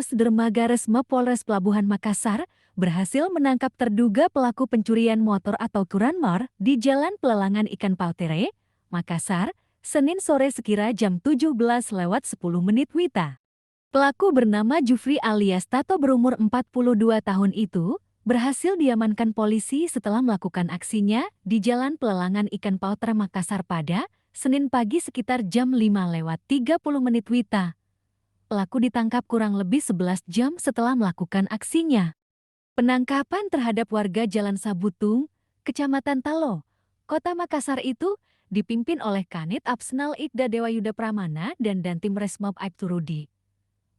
Ghost Dermaga Resma Polres Pelabuhan Makassar berhasil menangkap terduga pelaku pencurian motor atau curanmor di Jalan Pelelangan Ikan Pautere, Makassar, Senin sore sekira jam 17:10 WITA. Pelaku bernama Jufri alias Tato berumur 42 tahun itu berhasil diamankan polisi setelah melakukan aksinya di Jalan Pelelangan Ikan Pautere Makassar pada Senin pagi sekitar jam 5:30 WITA. Pelaku ditangkap kurang lebih 11 jam setelah melakukan aksinya. Penangkapan terhadap warga Jalan Sabutung, Kecamatan Talo, Kota Makassar itu dipimpin oleh Kanit Absnal Ikda Dewayuda Pramana dan Dantim Resmob Aibtu Rudi.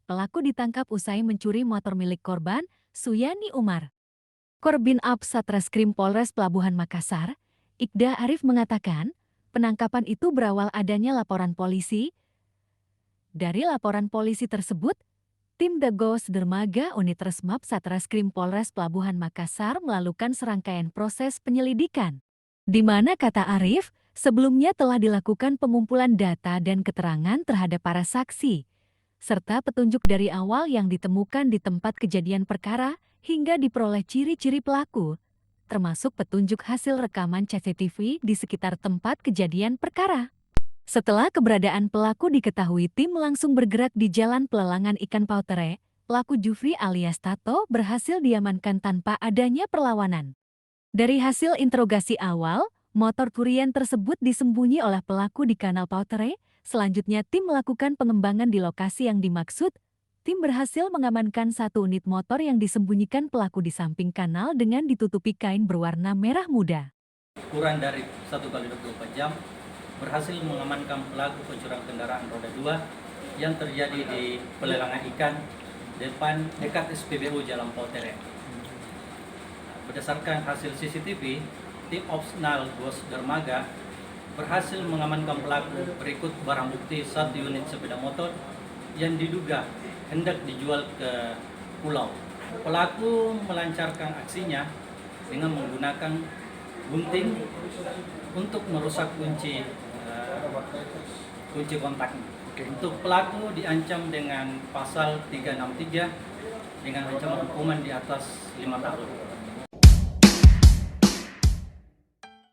Pelaku ditangkap usai mencuri motor milik korban, Suyani Umar. Korbin Ab Satreskrim Polres Pelabuhan Makassar, Ikda Arif mengatakan, penangkapan itu berawal adanya laporan polisi. Dari laporan polisi tersebut, tim The Ghost Dermaga Unit Resmab Satreskrim Polres Pelabuhan Makassar melakukan serangkaian proses penyelidikan. Di mana kata Arif, sebelumnya telah dilakukan pengumpulan data dan keterangan terhadap para saksi, serta petunjuk dari awal yang ditemukan di tempat kejadian perkara hingga diperoleh ciri-ciri pelaku, termasuk petunjuk hasil rekaman CCTV di sekitar tempat kejadian perkara. Setelah keberadaan pelaku diketahui, tim langsung bergerak di Jalan Pelelangan Ikan Pautere. Pelaku Jufri alias Tato berhasil diamankan tanpa adanya perlawanan. Dari hasil interogasi awal, motor curian tersebut disembunyi oleh pelaku di Kanal Pautere. Selanjutnya tim melakukan pengembangan di lokasi yang dimaksud. Tim berhasil mengamankan satu unit motor yang disembunyikan pelaku di samping kanal dengan ditutupi kain berwarna merah muda. Kurang dari 1x24 jam, berhasil mengamankan pelaku pencurian kendaraan roda 2 yang terjadi di pelelangan ikan dekat SPBU Jalan Pautere. Berdasarkan hasil CCTV, tim Opsnal Ghost Dermaga berhasil mengamankan pelaku berikut barang bukti 1 unit sepeda motor yang diduga hendak dijual ke pulau. Pelaku melancarkan aksinya dengan menggunakan gunting untuk merusak kunci kontak. Untuk pelaku diancam dengan pasal 363 dengan ancaman hukuman di atas 5 tahun.